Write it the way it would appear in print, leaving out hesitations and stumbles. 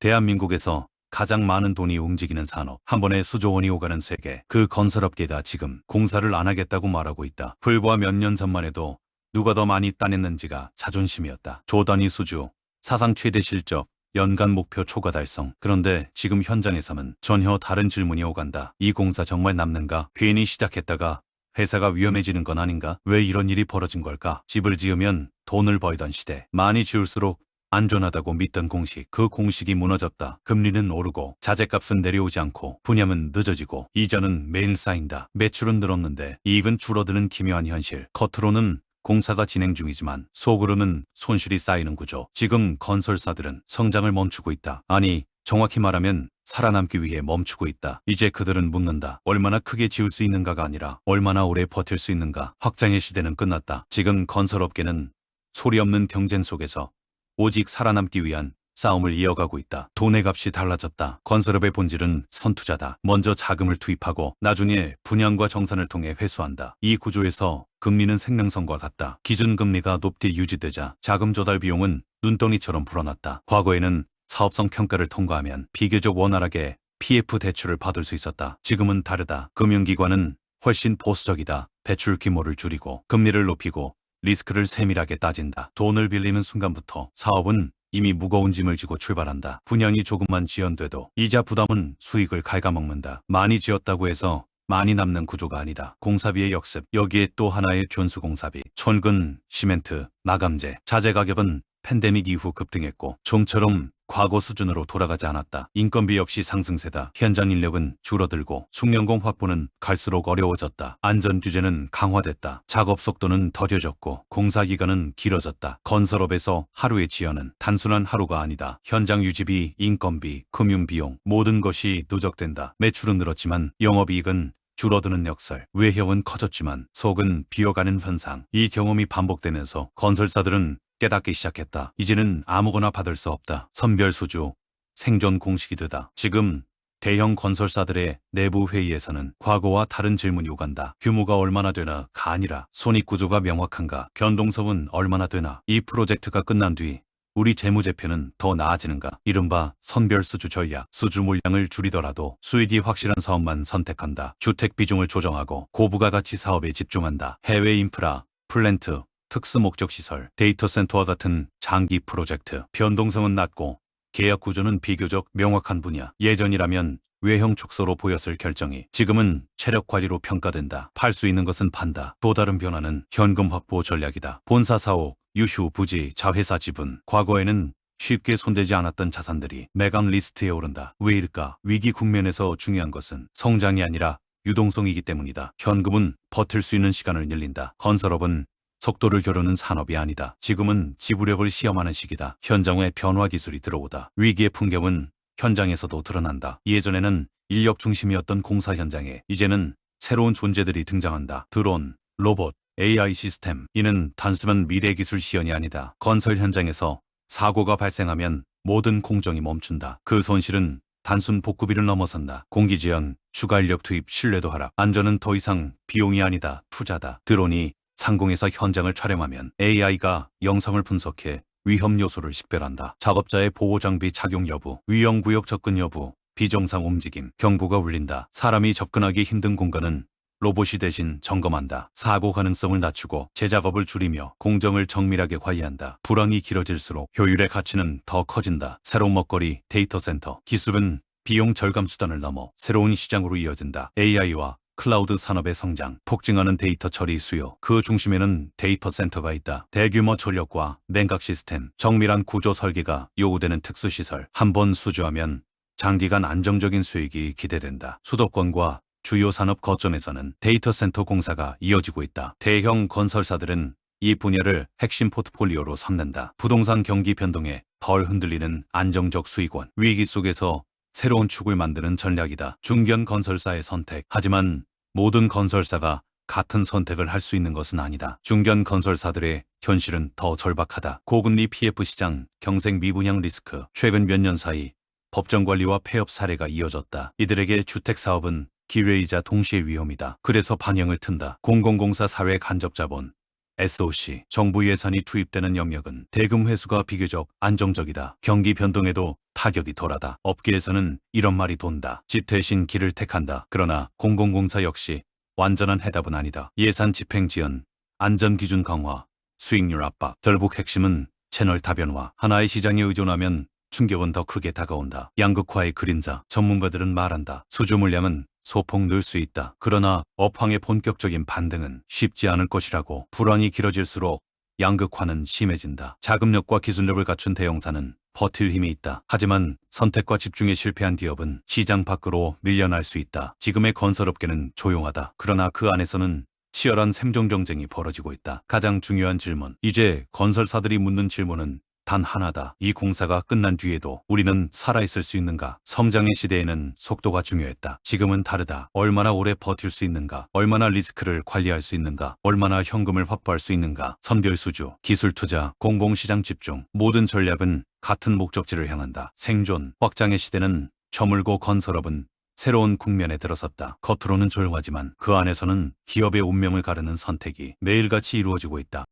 대한민국에서 가장 많은 돈이 움직이는 산업, 한 번에 수조 원이 오가는 세계, 그 건설업계가 지금 공사를 안 하겠다고 말하고 있다. 불과 몇 년 전만 해도 누가 더 많이 따냈는지가 자존심이었다. 조 단위 수주, 사상 최대 실적, 연간 목표 초과 달성. 그런데 지금 현장에서는 전혀 다른 질문이 오간다. 이 공사 정말 남는가? 괜히 시작했다가 회사가 위험해지는 건 아닌가? 왜 이런 일이 벌어진 걸까? 집을 지으면 돈을 벌던 시대, 많이 지을수록 안전하다고 믿던 공식, 그 공식이 무너졌다. 금리는 오르고 자재값은 내려오지 않고 분양은 늦어지고 이자는 매일 쌓인다. 매출은 늘었는데 이익은 줄어드는 기묘한 현실. 겉으로는 공사가 진행 중이지만 속으로는 손실이 쌓이는 구조. 지금 건설사들은 성장을 멈추고 있다. 아니, 정확히 말하면 살아남기 위해 멈추고 있다. 이제 그들은 묻는다. 얼마나 크게 지을 수 있는가가 아니라 얼마나 오래 버틸 수 있는가. 확장의 시대는 끝났다. 지금 건설업계는 소리 없는 경쟁 속에서 오직 살아남기 위한 싸움을 이어가고 있다. 돈의 값이 달라졌다. 건설업의 본질은 선투자다. 먼저 자금을 투입하고 나중에 분양과 정산을 통해 회수한다. 이 구조에서 금리는 생명선과 같다. 기준금리가 높게 유지되자 자금 조달 비용은 눈덩이처럼 불어났다. 과거에는 사업성 평가를 통과하면 비교적 원활하게 PF 대출을 받을 수 있었다. 지금은 다르다. 금융기관은 훨씬 보수적이다. 대출 규모를 줄이고 금리를 높이고 리스크를 세밀하게 따진다. 돈을 빌리는 순간부터 사업은 이미 무거운 짐을 지고 출발한다. 분양이 조금만 지연돼도 이자 부담은 수익을 갉아먹는다. 많이 지었다고 해서 많이 남는 구조가 아니다. 공사비의 역습, 여기에 또 하나의 변수공사비, 철근, 시멘트, 마감재, 자재 가격은 팬데믹 이후 급등했고 좀처럼 과거 수준으로 돌아가지 않았다. 인건비 역시 상승세다. 현장 인력은 줄어들고 숙련공 확보는 갈수록 어려워졌다. 안전 규제는 강화됐다. 작업 속도는 더뎌졌고 공사 기간은 길어졌다. 건설업에서 하루의 지연은 단순한 하루가 아니다. 현장 유지비, 인건비, 금융비용 모든 것이 누적된다. 매출은 늘었지만 영업이익은 줄어드는 역설, 외형은 커졌지만 속은 비어가는 현상. 이 경험이 반복되면서 건설사들은 깨닫기 시작했다. 이제는 아무거나 받을 수 없다. 선별수주, 생존 공식이 되다. 지금 대형 건설사들의 내부 회의에서는 과거와 다른 질문이 오간다. 규모가 얼마나 되나가 아니라 손익구조가 명확한가? 변동성은 얼마나 되나? 이 프로젝트가 끝난 뒤 우리 재무제표는 더 나아지는가? 이른바 선별수주 전략. 수주 물량을 줄이더라도 수익이 확실한 사업만 선택한다. 주택 비중을 조정하고 고부가가치 사업에 집중한다. 해외 인프라, 플랜트, 특수 목적 시설, 데이터 센터와 같은 장기 프로젝트. 변동성은 낮고 계약 구조는 비교적 명확한 분야. 예전이라면 외형 축소로 보였을 결정이 지금은 체력 관리로 평가된다. 팔 수 있는 것은 판다. 또 다른 변화는 현금 확보 전략이다. 본사 사옥, 유휴, 부지, 자회사 지분. 과거에는 쉽게 손대지 않았던 자산들이 매각 리스트에 오른다. 왜일까? 위기 국면에서 중요한 것은 성장이 아니라 유동성이기 때문이다. 현금은 버틸 수 있는 시간을 늘린다. 건설업은 속도를 겨루는 산업이 아니다. 지금은 지구력을 시험하는 시기다. 현장에 변화 기술이 들어오다. 위기의 풍경은 현장에서도 드러난다. 예전에는 인력 중심이었던 공사 현장에 이제는 새로운 존재들이 등장한다. 드론, 로봇, AI 시스템. 이는 단순한 미래 기술 시연이 아니다. 건설 현장에서 사고가 발생하면 모든 공정이 멈춘다. 그 손실은 단순 복구비를 넘어선다. 공기지연, 추가 인력 투입, 신뢰도 하락. 안전은 더 이상 비용이 아니다. 투자다. 드론이 상공에서 현장을 촬영하면 AI가 영상을 분석해 위험 요소를 식별한다. 작업자의 보호 장비 착용 여부, 위험 구역 접근 여부, 비정상 움직임, 경보가 울린다. 사람이 접근하기 힘든 공간은 로봇이 대신 점검한다. 사고 가능성을 낮추고 재작업을 줄이며 공정을 정밀하게 관리한다. 불황이 길어질수록 효율의 가치는 더 커진다. 새로운 먹거리, 데이터 센터. 기술은 비용 절감 수단을 넘어 새로운 시장으로 이어진다. AI와 클라우드 산업의 성장, 폭증하는 데이터 처리 수요. 그 중심에는 데이터 센터가 있다. 대규모 전력과 냉각 시스템, 정밀한 구조 설계가 요구되는 특수시설. 한번 수주하면 장기간 안정적인 수익이 기대된다. 수도권과 주요 산업 거점에서는 데이터 센터 공사가 이어지고 있다. 대형 건설사들은 이 분야를 핵심 포트폴리오로 삼는다. 부동산 경기 변동에 덜 흔들리는 안정적 수익원. 위기 속에서 새로운 축을 만드는 전략이다. 중견 건설사의 선택. 하지만 모든 건설사가 같은 선택을 할 수 있는 것은 아니다. 중견 건설사들의 현실은 더 절박하다. 고금리 PF 시장, 경색 미분양 리스크. 최근 몇 년 사이 법정 관리와 폐업 사례가 이어졌다. 이들에게 주택 사업은 기회이자 동시에 위험이다. 그래서 방향을 튼다. 공공공사 사회 간접 자본, SOC, 정부 예산이 투입되는 영역은 대금 회수가 비교적 안정적이다. 경기 변동에도 타격이 덜하다. 업계에서는 이런 말이 돈다. 집 대신 길을 택한다. 그러나 공공공사 역시 완전한 해답은 아니다. 예산 집행 지연, 안전기준 강화, 수익률 압박. 결국 핵심은 채널 다변화. 하나의 시장에 의존하면 충격은 더 크게 다가온다. 양극화의 그림자. 전문가들은 말한다. 수주 물량은 소폭 늘 수 있다. 그러나 업황의 본격적인 반등은 쉽지 않을 것이라고. 불황이 길어질수록 양극화는 심해진다. 자금력과 기술력을 갖춘 대형사는 버틸 힘이 있다. 하지만 선택과 집중에 실패한 기업은 시장 밖으로 밀려날 수 있다. 지금의 건설업계는 조용하다. 그러나 그 안에서는 치열한 생존 경쟁이 벌어지고 있다. 가장 중요한 질문. 이제 건설사들이 묻는 질문은 단 하나다. 이 공사가 끝난 뒤에도 우리는 살아있을 수 있는가? 성장의 시대에는 속도가 중요했다. 지금은 다르다. 얼마나 오래 버틸 수 있는가? 얼마나 리스크를 관리할 수 있는가? 얼마나 현금을 확보할 수 있는가? 선별 수주, 기술 투자, 공공시장 집중. 모든 전략은 같은 목적지를 향한다. 생존, 확장의 시대는 저물고 건설업은 새로운 국면에 들어섰다. 겉으로는 조용하지만 그 안에서는 기업의 운명을 가르는 선택이 매일같이 이루어지고 있다.